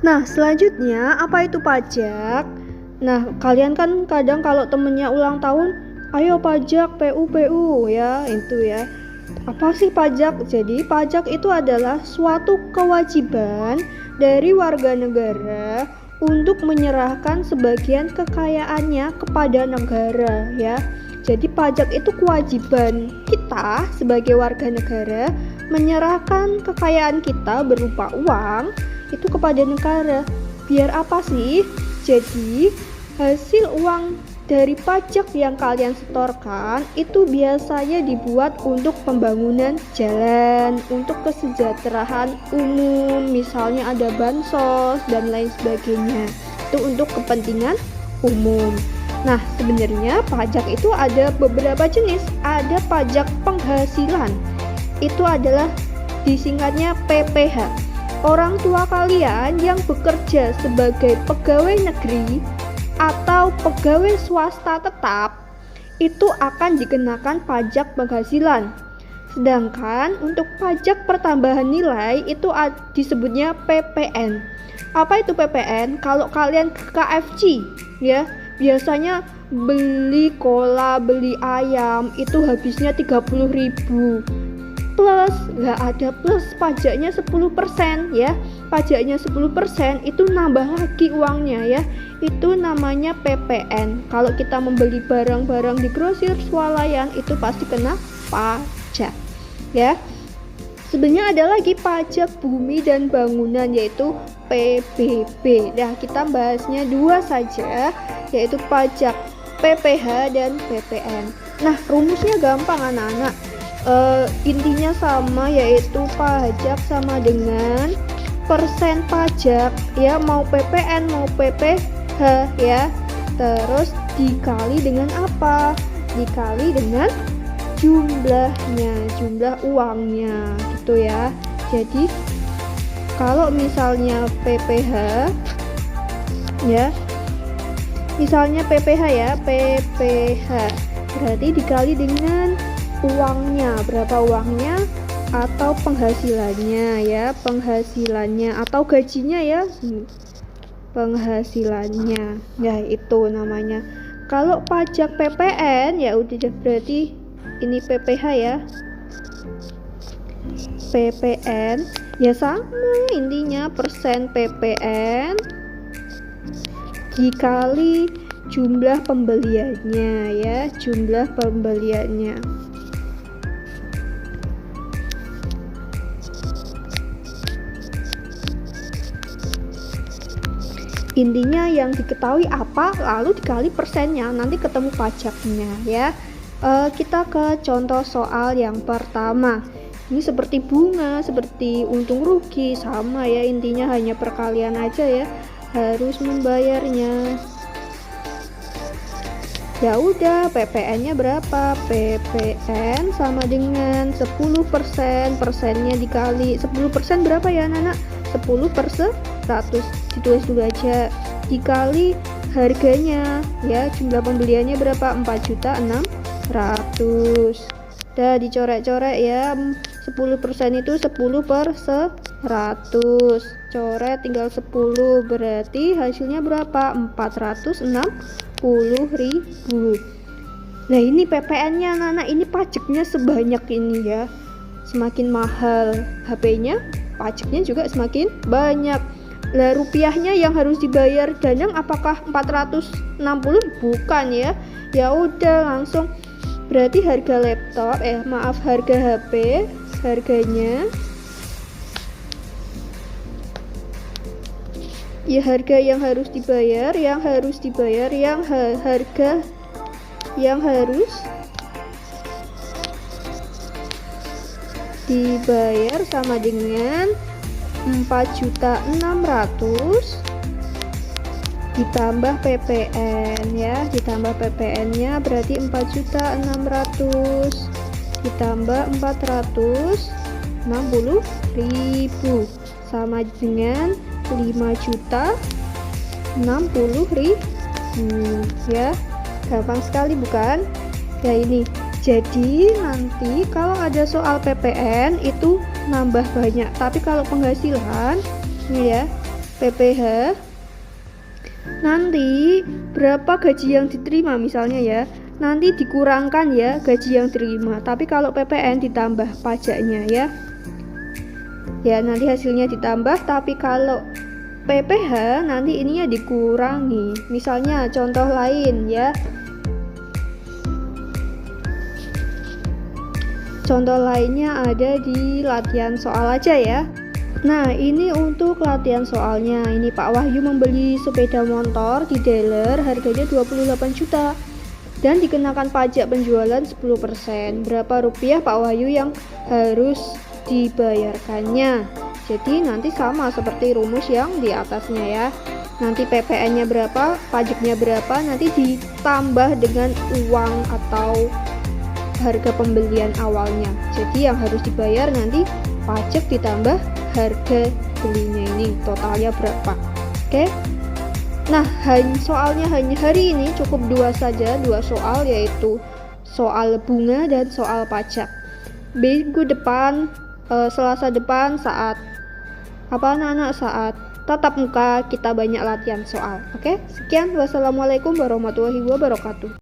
Nah, selanjutnya apa itu pajak? Nah, kalian kan kadang kalau temennya ulang tahun, ayo pajak, PU ya, itu ya. Apa sih pajak? Jadi, pajak itu adalah suatu kewajiban dari warga negara untuk menyerahkan sebagian kekayaannya kepada negara ya. Jadi, pajak itu kewajiban kita sebagai warga negara menyerahkan kekayaan kita berupa uang itu kepada negara. Biar apa sih? Jadi hasil uang dari pajak yang kalian setorkan itu biasanya dibuat untuk pembangunan jalan, untuk kesejahteraan umum, misalnya ada bansos dan lain sebagainya. Itu untuk kepentingan umum. Nah, sebenarnya pajak itu ada beberapa jenis. Ada pajak penghasilan. Itu adalah disingkatnya PPh. Orang tua kalian yang bekerja sebagai pegawai negeri atau pegawai swasta tetap itu akan dikenakan pajak penghasilan. Sedangkan untuk pajak pertambahan nilai itu disebutnya PPN. Apa itu PPN? Kalau kalian ke KFC ya, biasanya beli cola, beli ayam itu habisnya 30.000. Plus, nggak ada plus, pajaknya 10% ya. Pajaknya 10% itu nambah lagi uangnya ya. Itu namanya PPN. Kalau kita membeli barang-barang di grosir swalayan itu pasti kena pajak ya. Sebenarnya ada lagi pajak bumi dan bangunan yaitu PBB. Nah, kita bahasnya dua saja yaitu pajak PPh dan PPN. Nah, rumusnya gampang anak-anak. Intinya sama yaitu pajak sama dengan persen pajak ya, mau PPN mau PPh ya, terus dikali dengan apa? Dikali dengan jumlahnya, jumlah uangnya gitu ya. Jadi kalau misalnya PPh ya, misalnya PPh ya, PPh berarti dikali dengan uangnya, berapa uangnya atau penghasilannya ya, penghasilannya atau gajinya ya, penghasilannya ya, itu namanya. Kalau pajak PPN ya udah berarti ini PPh ya, PPN ya sama intinya persen PPN dikali jumlah pembeliannya ya, jumlah pembeliannya. Intinya yang diketahui apa, lalu dikali persennya, nanti ketemu pajaknya ya. Kita ke contoh soal yang pertama. Ini seperti bunga, seperti untung rugi, sama ya, intinya hanya perkalian aja ya, harus membayarnya. Ya udah, PPN-nya berapa? PPN sama dengan 10%, persennya dikali 10% berapa ya anak-anak? 10/100, ditulis dulu aja, dikali harganya ya, jumlah pembeliannya berapa? 4.600.000. Udah dicoret-coret ya, 10% itu 10/100, coret tinggal 10, berarti hasilnya berapa? 460.000. Nah, ini PPN-nya anak-anak, ini pajaknya sebanyak ini ya. Semakin mahal HP-nya, pajaknya juga semakin banyak. Lah, rupiahnya yang harus dibayar Danang apakah 460? Bukan ya. Ya udah langsung, berarti harga laptop harga HP harganya ya, harga yang harus dibayar harga yang harus dibayar sama dengan 4.600.000 ditambah PPN ya, ditambah PPN-nya berarti 4.600.000 ditambah 460.000 sama dengan 5.060.000 ya. Gampang sekali bukan? Ya ini. Jadi nanti kalau ada soal PPN itu nambah banyak, tapi kalau penghasilan ini ya, PPh, nanti berapa gaji yang diterima misalnya ya, nanti dikurangkan ya gaji yang diterima, tapi kalau PPN ditambah pajaknya ya nanti hasilnya ditambah, tapi kalau PPh nanti ininya dikurangi. Misalnya contoh lain ya, contoh lainnya ada di latihan soal aja ya. Nah, ini untuk latihan soalnya. Ini Pak Wahyu membeli sepeda motor di dealer, harganya 28 juta. Dan dikenakan pajak penjualan 10%. Berapa rupiah Pak Wahyu yang harus dibayarkannya? Jadi nanti sama seperti rumus yang di atasnya ya. Nanti PPN-nya berapa, pajaknya berapa, nanti ditambah dengan uang atau harga pembelian awalnya. Jadi yang harus dibayar nanti pajak ditambah harga belinya, ini totalnya berapa. Oke. Nah, soalnya hanya hari ini cukup 2 saja, 2 soal, yaitu soal bunga dan soal pajak. Minggu depan, Selasa depan saat anak-anak saat tatap muka kita banyak latihan soal. Oke. Sekian, wassalamualaikum warahmatullahi wabarakatuh.